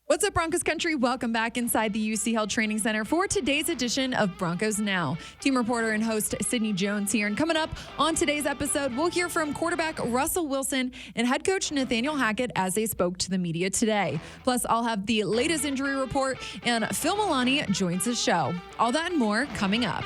What's up, Broncos country? Welcome back inside the UC Health Training Center for today's edition of Broncos Now. Team reporter and host Sydney Jones here. And coming up on today's episode, we'll hear from quarterback Russell Wilson and head coach Nathaniel Hackett as they spoke to the media today. Plus, I'll have the latest injury report, and Phil Milani joins the show. All that and more coming up.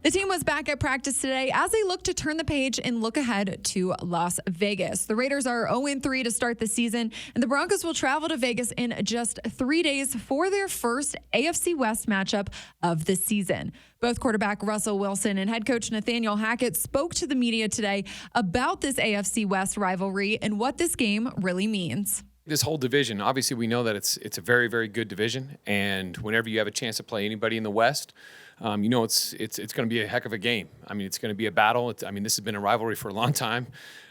The team was back at practice today as they look to turn the page and look ahead to Las Vegas. The Raiders are 0-3 to start the season, and the Broncos will travel to Vegas in just 3 days for their first AFC West matchup of the season. Both quarterback Russell Wilson and head coach Nathaniel Hackett spoke to the media today about this AFC West rivalry and what this game really means. This whole division, obviously we know that it's a very, very good division, and whenever you have a chance to play anybody in the West, you know it's going to be a heck of a game. I mean, it's going to be a battle. This has been a rivalry for a long time.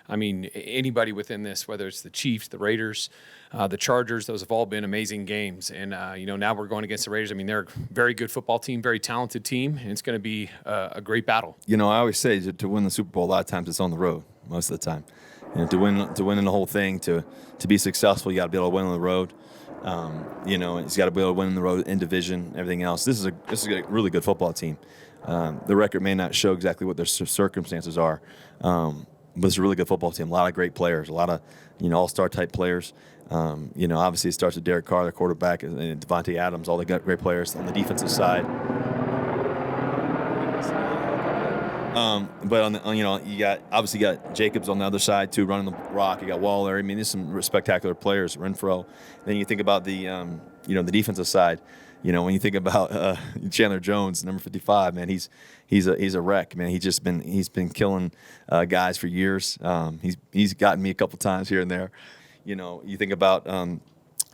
I mean, anybody within this, whether it's the Chiefs, the Raiders, the Chargers, those have all been amazing games. And, now we're going against the Raiders. I mean, they're a very good football team, very talented team, and it's going to be a great battle. You know, I always say to win the Super Bowl, a lot of times it's on the road, most of the time. You know, to win in the whole thing, to be successful, you got to be able to win on the road. He's got to be able to win on the road in division, everything else. This is a really good football team. The record may not show exactly what their circumstances are, but it's a really good football team. A lot of great players, a lot of all-star type players. Obviously it starts with Derek Carr, the quarterback, and Davante Adams. All they got great players on the defensive side. But you got Jacobs on the other side too, running the rock. You got Waller. I mean, there's some spectacular players. Renfro. Then you think about the the defensive side. When you think about Chandler Jones, number 55, man, he's a wreck, man. He's been killing guys for years. He's gotten me a couple times here and there. You think about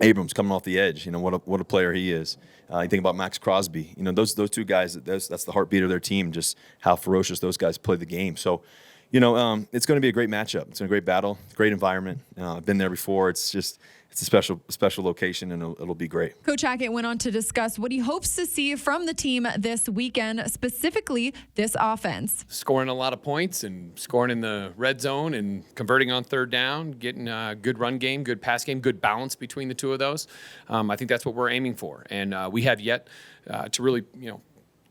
Abrams coming off the edge. What a player he is. You think about Max Crosby. Those two guys. That's the heartbeat of their team. Just how ferocious those guys play the game. So, it's going to be a great matchup. It's a great battle. Great environment. I've been there before. It's a special location, and it'll be great. Coach Hackett went on to discuss what he hopes to see from the team this weekend, specifically this offense. Scoring a lot of points and scoring in the red zone and converting on third down, getting a good run game, good pass game, good balance between the two of those. I think that's what we're aiming for, and we have yet to really,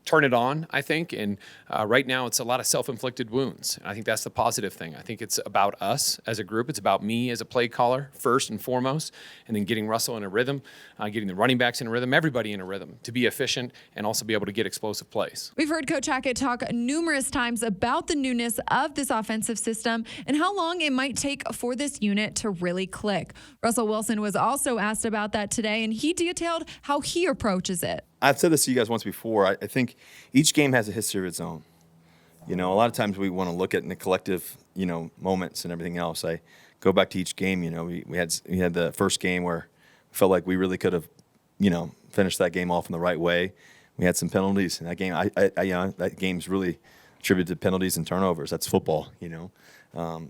turn it on, I think. And right now it's a lot of self-inflicted wounds. I think that's the positive thing. I think it's about us as a group. It's about me as a play caller first and foremost, and then getting Russell in a rhythm, getting the running backs in a rhythm, everybody in a rhythm to be efficient and also be able to get explosive plays. We've heard Coach Hackett talk numerous times about the newness of this offensive system and how long it might take for this unit to really click. Russell Wilson was also asked about that today, and he detailed how he approaches it. I've said this to you guys once before. I think each game has a history of its own. A lot of times we want to look at in the collective, moments and everything else. I go back to each game. We had the first game where we felt like we really could have, finished that game off in the right way. We had some penalties in that game. That game's really attributed to penalties and turnovers. That's football.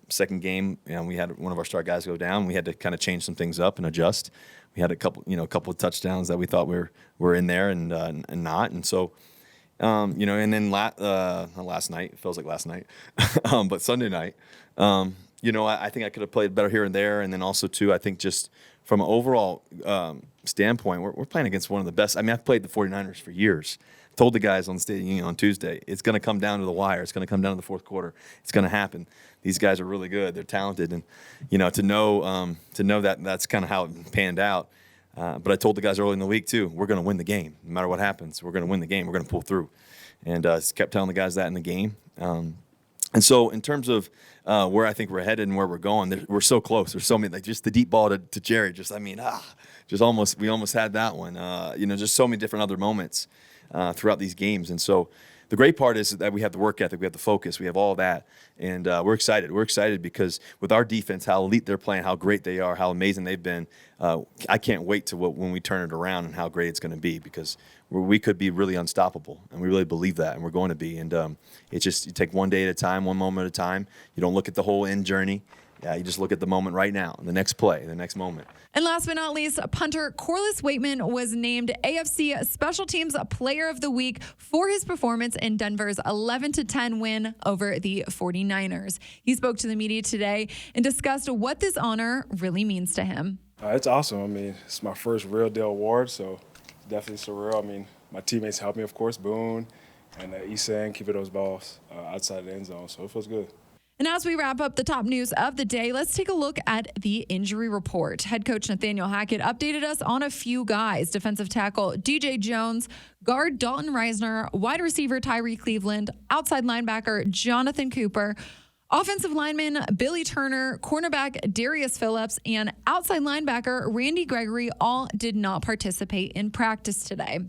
Second game, we had one of our star guys go down. We had to kind of change some things up and adjust. We had a couple of touchdowns that we thought were in there and not. And so, and then last night, it feels like last night, but Sunday night, I think I could have played better here and there. And then also too, I think just from an overall standpoint, we're playing against one of the best. I mean, I've played the 49ers for years. Told the guys on stage, on Tuesday, it's going to come down to the wire. It's going to come down to the fourth quarter. It's going to happen. These guys are really good. They're talented, and to know that that's kind of how it panned out. But I told the guys early in the week too, we're going to win the game, no matter what happens. We're going to win the game. We're going to pull through, and kept telling the guys that in the game. And so in terms of where I think we're headed and where we're going, we're so close. There's so many, like just the deep ball to Jerry. We almost had that one. Just so many different other moments throughout these games. And so the great part is that we have the work ethic, we have the focus, we have all that. And we're excited. We're excited because with our defense, how elite they're playing, how great they are, how amazing they've been. I can't wait to when we turn it around and how great it's going to be, because we could be really unstoppable, and we really believe that, and we're going to be. And it's just you take one day at a time, one moment at a time. You don't look at the whole end journey. Yeah, you just look at the moment right now, the next play, the next moment. And last but not least, punter Corliss Waitman was named AFC Special Teams Player of the Week for his performance in Denver's 11-10 win over the 49ers. He spoke to the media today and discussed what this honor really means to him. It's awesome. I mean, it's my first real deal award, so it's definitely surreal. I mean, my teammates helped me, of course, Boone and Isan keeping those balls outside the end zone, so it feels good. And as we wrap up the top news of the day, let's take a look at the injury report. Head coach Nathaniel Hackett updated us on a few guys. Defensive tackle DJ Jones, guard Dalton Reisner, wide receiver Tyree Cleveland, outside linebacker Jonathan Cooper, offensive lineman Billy Turner, cornerback Darius Phillips, and outside linebacker Randy Gregory all did not participate in practice today.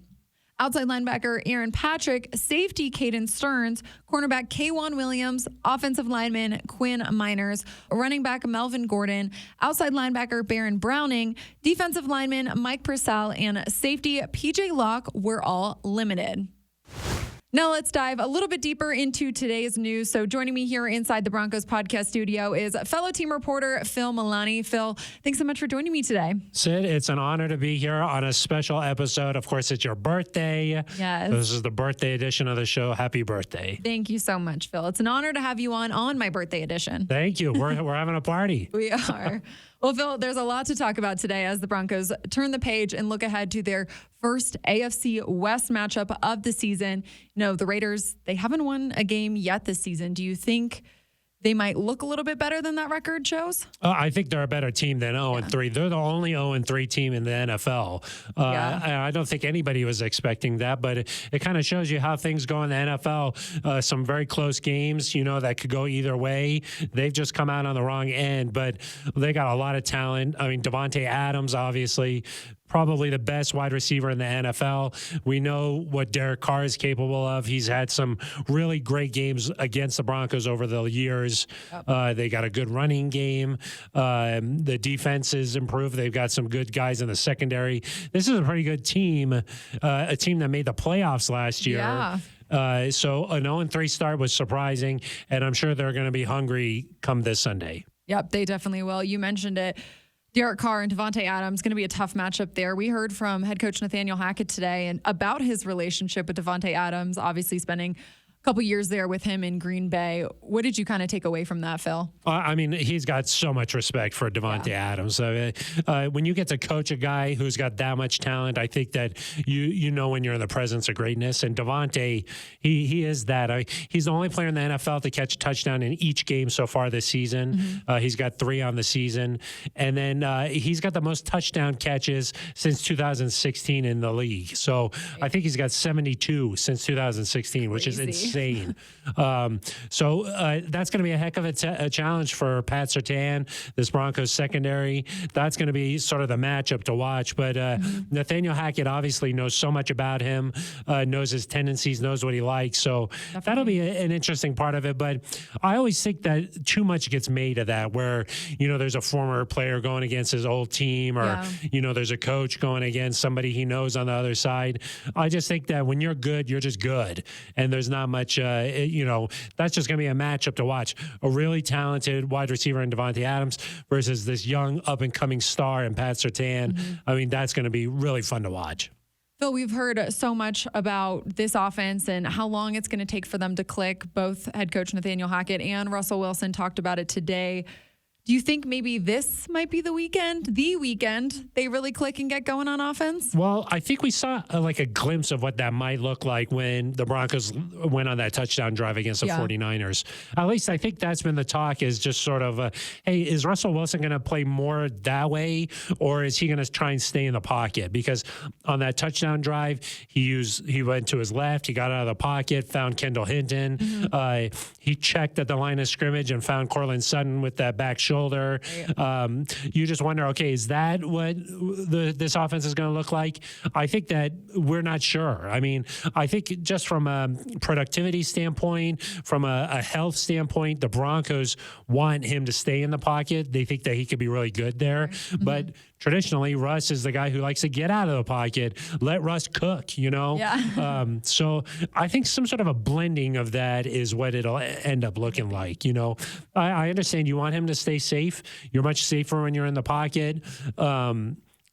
Outside linebacker Aaron Patrick, safety Caden Stearns, cornerback K'Wan Williams, offensive lineman Quinn Miners, running back Melvin Gordon, outside linebacker Baron Browning, defensive lineman Mike Purcell, and safety PJ Locke were all limited. Now let's dive a little bit deeper into today's news. So joining me here inside the Broncos podcast studio is fellow team reporter Phil Milani. Phil, thanks so much for joining me today. Sid, it's an honor to be here on a special episode. Of course, it's your birthday. Yes. This is the birthday edition of the show. Happy birthday. Thank you so much, Phil. It's an honor to have you on my birthday edition. Thank you. We're having a party. We are. Well, Phil, there's a lot to talk about today as the Broncos turn the page and look ahead to their first AFC West matchup of the season. The Raiders, they haven't won a game yet this season. Do you think they might look a little bit better than that record shows? I think they're a better team than 0-3. They're the only 0-3 team in the NFL. I don't think anybody was expecting that, but it kind of shows you how things go in the NFL. Some very close games, that could go either way. They've just come out on the wrong end, but they got a lot of talent. I mean, Davante Adams, obviously, probably the best wide receiver in the NFL. We know what Derek Carr is capable of. He's had some really great games against the Broncos over the years. They got a good running game. The defense is improved. They've got some good guys in the secondary. This is a pretty good team, a team that made the playoffs last year. Yeah. So an 0-3 start was surprising, and I'm sure they're going to be hungry come this Sunday. Yep, they definitely will. You mentioned it. Derek Carr and Davante Adams, going to be a tough matchup there. We heard from head coach Nathaniel Hackett today and about his relationship with Davante Adams, obviously spending a couple years there with him in Green Bay. What did you kind of take away from that, Phil? I mean, he's got so much respect for Davante Adams. When you get to coach a guy who's got that much talent, I think that you know when you're in the presence of greatness. And Davante, he is that. He's the only player in the NFL to catch a touchdown in each game so far this season. He's got 3 on the season. And then he's got the most touchdown catches since 2016 in the league. So I think he's got 72 since 2016, which is insane. So that's going to be a heck of a challenge for Pat Surtain, this Broncos secondary. That's going to be sort of the matchup to watch. But Nathaniel Hackett obviously knows so much about him, knows his tendencies, knows what he likes. So that'll be an interesting part of it. But I always think that too much gets made of that, where, there's a former player going against his old team, or, there's a coach going against somebody he knows on the other side. I just think that when you're good, you're just good. And there's not much, that's just going to be a matchup to watch. A really talented wide receiver in Davante Adams versus this young up-and-coming star in Pat Surtain. I mean, that's going to be really fun to watch. Phil, we've heard so much about this offense and how long it's going to take for them to click. Both head coach Nathaniel Hackett and Russell Wilson talked about it today. Do you think maybe this might be the weekend they really click and get going on offense? Well, I think we saw a glimpse of what that might look like when the Broncos went on that touchdown drive against the 49ers. At least I think that's been the talk, is just sort of, hey, is Russell Wilson going to play more that way, or is he going to try and stay in the pocket? Because on that touchdown drive, he went to his left, he got out of the pocket, found Kendall Hinton. He checked at the line of scrimmage and found Cortland Sutton with that back shoulder. You just wonder, okay, is that what this offense is going to look like? I think that we're not sure. I mean, I think just from a productivity standpoint, from a health standpoint, the Broncos want him to stay in the pocket. They think that he could be really good there. But traditionally Russ is the guy who likes to get out of the pocket, let Russ cook, Yeah. So I think some sort of a blending of that is what it'll end up looking like. I understand you want him to stay safe. You're much safer when you're in the pocket.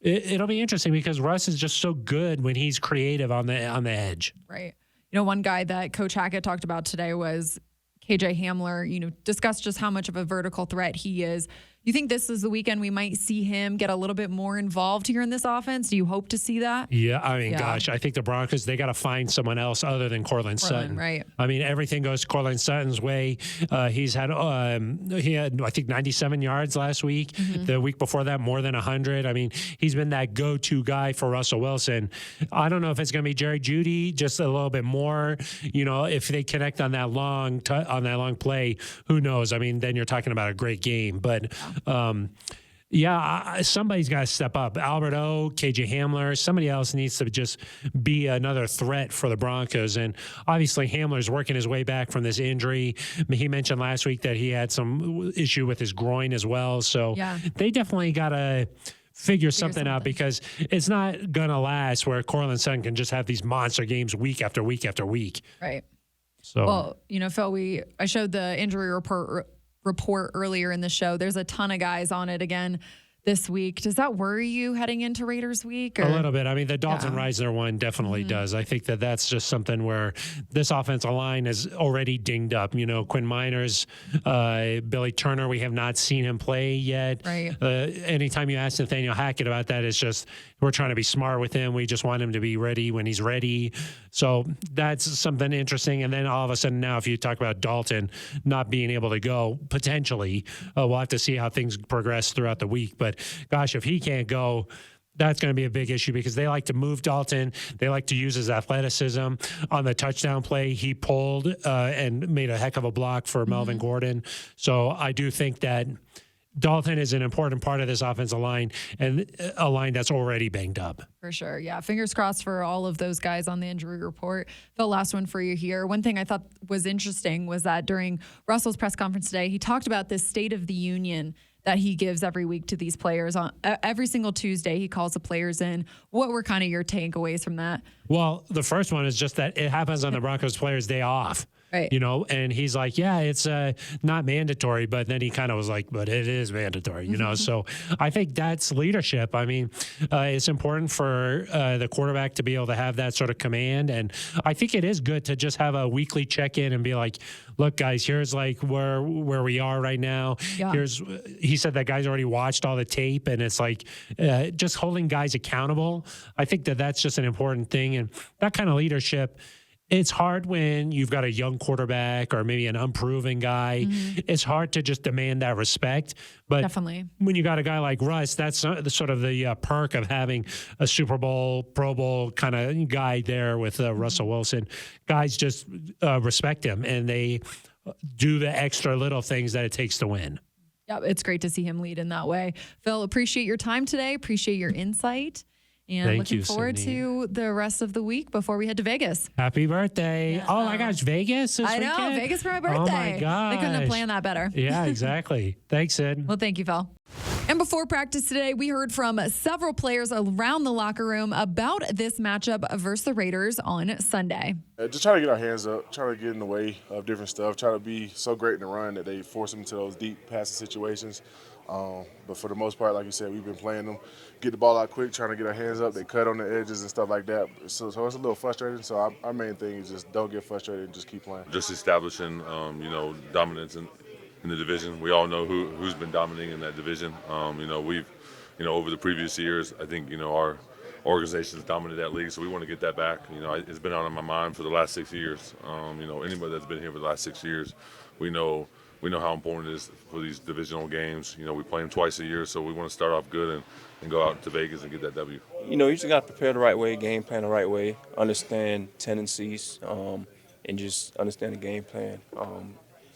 It'll be interesting because Russ is just so good when he's creative on the edge. Right. One guy that Coach Hackett talked about today was KJ Hamler, discussed just how much of a vertical threat he is. You think this is the weekend we might see him get a little bit more involved here in this offense? Do you hope to see that? Yeah, gosh, I think the Broncos, they got to find someone else other than Courtland Sutton. Right. Everything goes Courtland Sutton's way. He had, I think, 97 yards last week. Mm-hmm. The week before that, more than 100. He's been that go-to guy for Russell Wilson. I don't know if it's going to be Jerry Jeudy, just a little bit more. If they connect on that long play, who knows? Then you're talking about a great game. But somebody's got to step up. Albert O, KJ Hamler, somebody else needs to just be another threat for the Broncos. And obviously Hamler's working his way back from this injury. He mentioned last week that he had some issue with his groin as well. So they definitely got to figure something out because it's not going to last where Courtland Sutton can just have these monster games week after week after week. Right. So, well, Phil, I showed the injury report earlier in the show. There's a ton of guys on it again this week. Does that worry you heading into Raiders week? Or? A little bit. The Dalton Reisner one definitely does. I think that's just something where this offensive line is already dinged up. Quinn Miners, Billy Turner, we have not seen him play yet. Right. Anytime you ask Nathaniel Hackett about that, it's just we're trying to be smart with him. We just want him to be ready when he's ready. So that's something interesting. And then all of a sudden now, if you talk about Dalton not being able to go, potentially, we'll have to see how things progress throughout the week. But gosh, if he can't go, that's going to be a big issue because they like to move Dalton. They like to use his athleticism. On the touchdown play, he pulled and made a heck of a block for Melvin Gordon. So I do think that Dalton is an important part of this offensive line and a line that's already banged up. For sure. Yeah. Fingers crossed for all of those guys on the injury report. The last one for you here. One thing I thought was interesting was that during Russell's press conference today, he talked about this State of the Union that he gives every week to these players. On every single Tuesday, he calls the players in. What were kind of your takeaways from that? Well, the first one is just that it happens on the Broncos players' day off. Right. And he's like, yeah, it's not mandatory, but then he kind of was like, but it is mandatory, So I think that's leadership. It's important for the quarterback to be able to have that sort of command. And I think it is good to just have a weekly check-in and be like, look, guys, here's like where we are right now. Yeah. He said that guys already watched all the tape, and it's like just holding guys accountable. I think that's just an important thing. And that kind of leadership, it's hard when you've got a young quarterback or maybe an unproven guy. It's hard to just demand that respect. But definitely, when you got a guy like Russ, that's the sort of the perk of having a Super Bowl, Pro Bowl kind of guy there with Russell Wilson. Guys just respect him, and they do the extra little things that it takes to win. Yeah, it's great to see him lead in that way. Phil, appreciate your time today. Appreciate your insight. And looking forward to the rest of the week before we head to Vegas. Happy birthday. Yeah. Oh, my gosh, Vegas this weekend? I know, Vegas for my birthday. Oh, my gosh. They couldn't have planned that better. Yeah, exactly. Thanks, Sid. Well, thank you, Phil. And before practice today, we heard from several players around the locker room about this matchup versus the Raiders on Sunday. Just trying to get our hands up, trying to get in the way of different stuff, trying to be so great in the run that they force them into those deep passing situations. But for the most part, like you said, we've been playing them, get the ball out quick, trying to get our hands up. They cut on the edges and stuff like that. So it's a little frustrating. So our main thing is just don't get frustrated and just keep playing. Just establishing, dominance in the division. We all know who's been dominating in that division. We've, over the previous years, I think, our organization has dominated that league, so we want to get that back. It's been on my mind for the last 6 years. Anybody that's been here for the last 6 years, we know how important it is for these divisional games. We play them twice a year, so we want to start off good and go out to Vegas and get that W. You just got to prepare the right way, game plan the right way, understand tendencies, and just understand the game plan,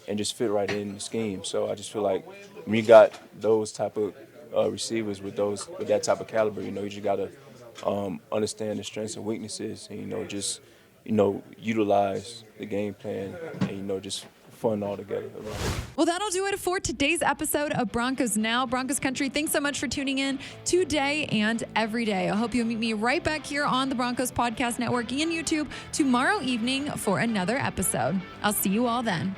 and just fit right in the scheme. So I just feel like when you got those type of receivers with that type of caliber, you just got to understand the strengths and weaknesses, and just utilize the game plan, and just fun altogether. Well, that'll do it for today's episode of Broncos Now. Broncos Country, thanks so much for tuning in today and every day. I hope you'll meet me right back here on the Broncos Podcast Network and YouTube tomorrow evening for another episode. I'll see you all then.